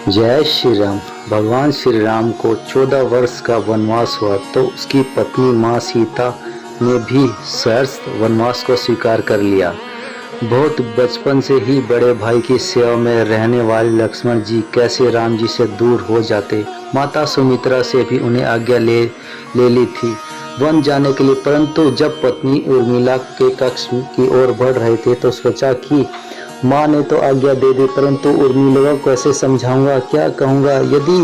जय श्री राम। भगवान श्री राम को 14 वर्ष का वनवास हुआ तो उसकी पत्नी माँ सीता ने भी सहर्ष वनवास को स्वीकार कर लिया। बहुत बचपन से ही बड़े भाई की सेवा में रहने वाले लक्ष्मण जी कैसे राम जी से दूर हो जाते। माता सुमित्रा से भी उन्हें आज्ञा ले ली थी वन जाने के लिए, परंतु जब पत्नी उर्मिला के कक्ष की ओर बढ़ रहे थे तो सोचा कि माँ ने तो आज्ञा दे दी, परंतु उर्मिला को कैसे समझाऊंगा, क्या कहूँगा। यदि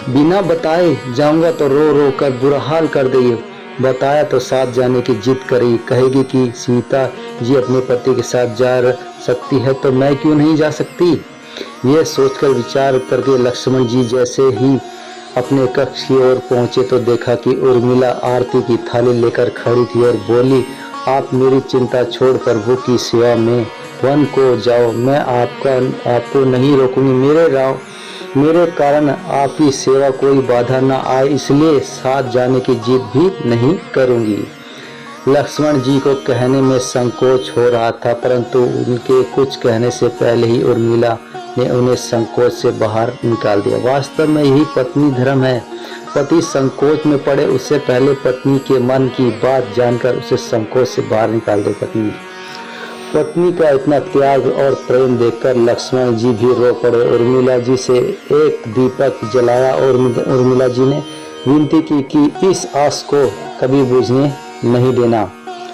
बिना बताए जाऊंगा तो रो रो कर बुरा हाल कर देगी। बताया तो साथ जाने की जिद करेगी, कहेगी कि सीता जी अपने पति के साथ जा सकती है तो मैं क्यों नहीं जा सकती। यह सोचकर विचार करके लक्ष्मण जी जैसे ही अपने कक्ष की ओर पहुंचे तो देखा कि उर्मिला आरती की थाली लेकर खड़ी थी और बोली, आप मेरी चिंता छोड़ प्रभु की सेवा में वन को जाओ, मैं आपको नहीं रोकूंगी। मेरे कारण आपकी सेवा कोई बाधा न आए, इसलिए साथ जाने की जिद भी नहीं करूंगी। लक्ष्मण जी को कहने में संकोच हो रहा था, परंतु उनके कुछ कहने से पहले ही उर्मिला ने उन्हें संकोच से बाहर निकाल दिया। वास्तव में यही पत्नी धर्म है। पति संकोच में पड़े उससे पहले पत्नी के मन की बात जानकर उसे संकोच से बाहर निकाल दे। पत्नी का इतना त्याग और प्रेम देखकर लक्ष्मण जी भी रो पड़े। उर्मिला जी से एक दीपक जलाया और उर्मिला जी ने विनती की कि इस आस को कभी बुझने नहीं देना।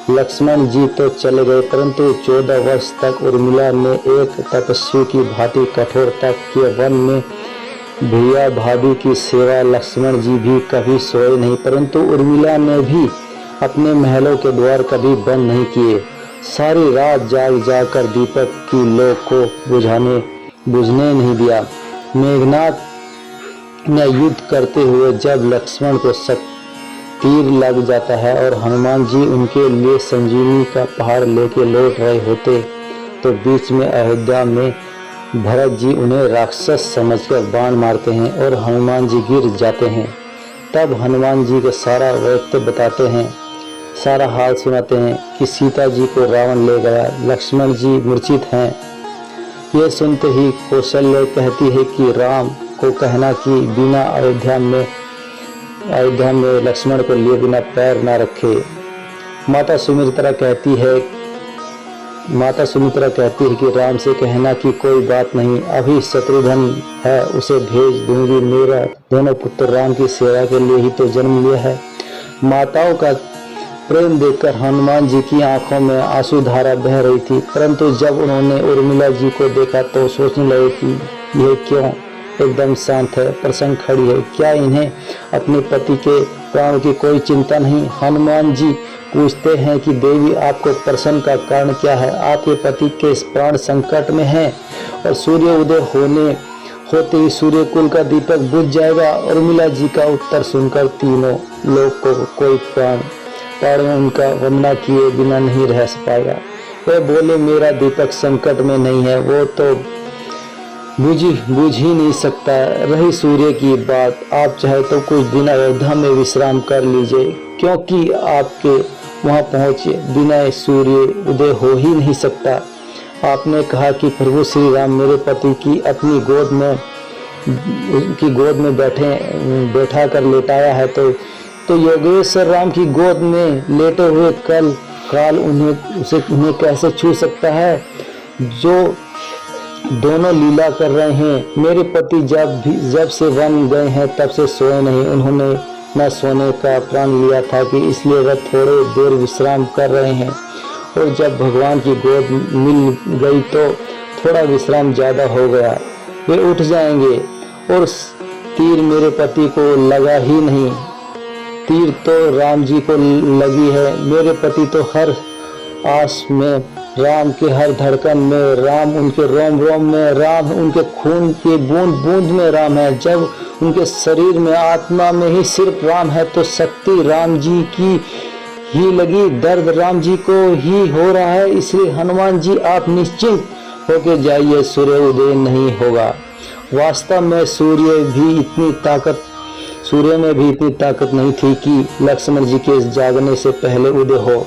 लक्ष्मण जी तो चले गए, परंतु 14 वर्ष तक उर्मिला ने एक तपस्वी की भांति कठोर तप के वन में भैया भाभी की सेवा। लक्ष्मण जी भी कभी सोए नहीं, परंतु उर्मिला ने भी अपने महलों के द्वार कभी बंद नहीं किए। सारी रात जाग कर दीपक की लो को बुझने नहीं दिया। मेघनाथ ने युद्ध करते हुए जब लक्ष्मण को तीर लग जाता है और हनुमान जी उनके लिए संजीवनी का पहाड़ लेके लौट रहे होते तो बीच में अयोध्या में भरत जी उन्हें राक्षस समझकर बाण मारते हैं और हनुमान जी गिर जाते हैं। तब हनुमान जी को सारा वृत्त बताते हैं, सारा हाल सुनाते हैं कि सीता जी को रावण ले गया, लक्ष्मण जी मूर्छित हैं। यह सुनते ही कौशल्य कहती है कि राम को कहना कि बिना अयोध्या में लक्ष्मण को लिए बिना पैर न रखे। माता सुमित्रा कहती है कि राम से कहना कि कोई बात नहीं, अभी शत्रुघ्न है उसे भेज दूंगी, मेरा दोनों पुत्र राम की सेवा के लिए ही तो जन्म लिया है। माताओं का प्रेम देखकर हनुमान जी की आंखों में आंसू धारा बह रही थी, परंतु जब उन्होंने उर्मिला जी को देखा तो सोचने लगे कि यह क्यों एकदम शांत है, प्रसन्न खड़ी है, क्या इन्हें अपने पति के प्राण की कोई चिंता नहीं। हनुमान जी पूछते हैं कि देवी आपको प्रसन्न का कारण क्या है, आपके पति के प्राण संकट में हैं और सूर्य उदय होते ही सूर्य कुल का दीपक बुझ जाएगा। उर्मिला जी का उत्तर सुनकर तीनों लोग को कोई प्राण उनका वंदना किए बिना नहीं रह पाएगा। वे बोले, मेरा दीपक संकट में नहीं है, वो तो बुझ ही नहीं सकता। रही सूर्य की बात, आप चाहे तो कुछ दिन अयोध्या में विश्राम कर लीजिए, क्योंकि आपके वहां पहुंचे बिना सूर्य उदय हो ही नहीं सकता। आपने कहा कि प्रभु श्री राम मेरे पति की अपनी गोद में बैठा कर लेटाया है, तो योगेश्वर राम की गोद में लेटे हुए काल उन्हें कैसे छू सकता है, जो दोनों लीला कर रहे हैं। मेरे पति जब से वन गए हैं तब से सोए नहीं, उन्होंने न सोने का प्रण लिया था कि इसलिए वह थोड़े देर विश्राम कर रहे हैं, और जब भगवान की गोद मिल गई तो थोड़ा विश्राम ज्यादा हो गया, वे उठ जाएंगे। और तीर मेरे पति को लगा ही नहीं, तीर तो राम जी को लगी है। मेरे पति तो हर आस में राम, के हर धड़कन में राम, उनके रोम रोम में राम, उनके खून के बूंद बूंद में राम है। जब उनके शरीर में आत्मा में ही सिर्फ राम है तो शक्ति राम जी की ही लगी, दर्द राम जी को ही हो रहा है। इसलिए हनुमान जी आप निश्चिंत होके जाइए, सूर्य उदय नहीं होगा। वास्तव में सूर्य में भी इतनी ताकत नहीं थी कि लक्ष्मण जी के जागने से पहले उदय हो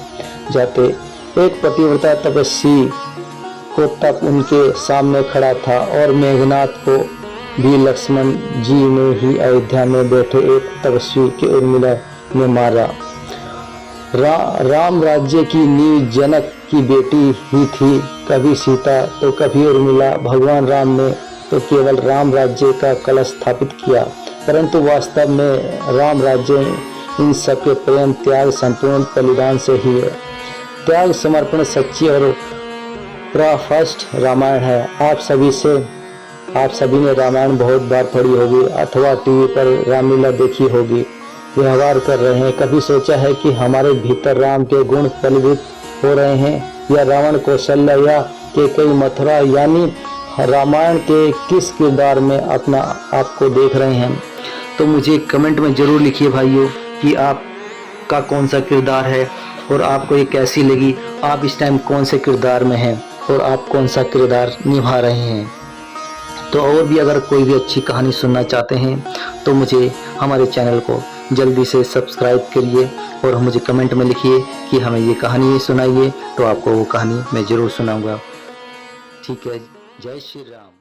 जाते। एक पतिव्रता तपस्वी को तप उनके सामने खड़ा था और मेघनाथ को भी लक्ष्मण जी ने ही अयोध्या में बैठे एक तपस्वी के उर्मिला ने मारा। राम राज्य की नींव जनक की बेटी ही थी, कभी सीता तो कभी उर्मिला। भगवान राम ने तो केवल राम राज्य का कलश स्थापित किया, परंतु वास्तव में राम राज्य इन सबके प्रेम त्याग संपूर्ण बलिदान से ही है। त्याग समर्पण सच्ची और प्राफस्ट रामायण है। आप सभी ने रामायण बहुत बार पढ़ी होगी अथवा टीवी पर रामलीला देखी होगी। व्यवहार कर रहे हैं, कभी सोचा है कि हमारे भीतर राम के गुण फलीभूत हो रहे हैं या रावण कौशल्या या कैकेयी मथुरा यानी रामायण के किस किरदार में अपना आपको देख रहे हैं? तो मुझे कमेंट में ज़रूर लिखिए भाइयों कि आपका कौन सा किरदार है और आपको ये कैसी लगी। आप इस टाइम कौन से किरदार में हैं और आप कौन सा किरदार निभा रहे हैं। तो और भी अगर कोई भी अच्छी कहानी सुनना चाहते हैं तो मुझे हमारे चैनल को जल्दी से सब्सक्राइब करिए और मुझे कमेंट में लिखिए कि हमें ये कहानी सुनाइए, तो आपको वो कहानी मैं ज़रूर सुनाऊंगा। ठीक है, जय श्री राम।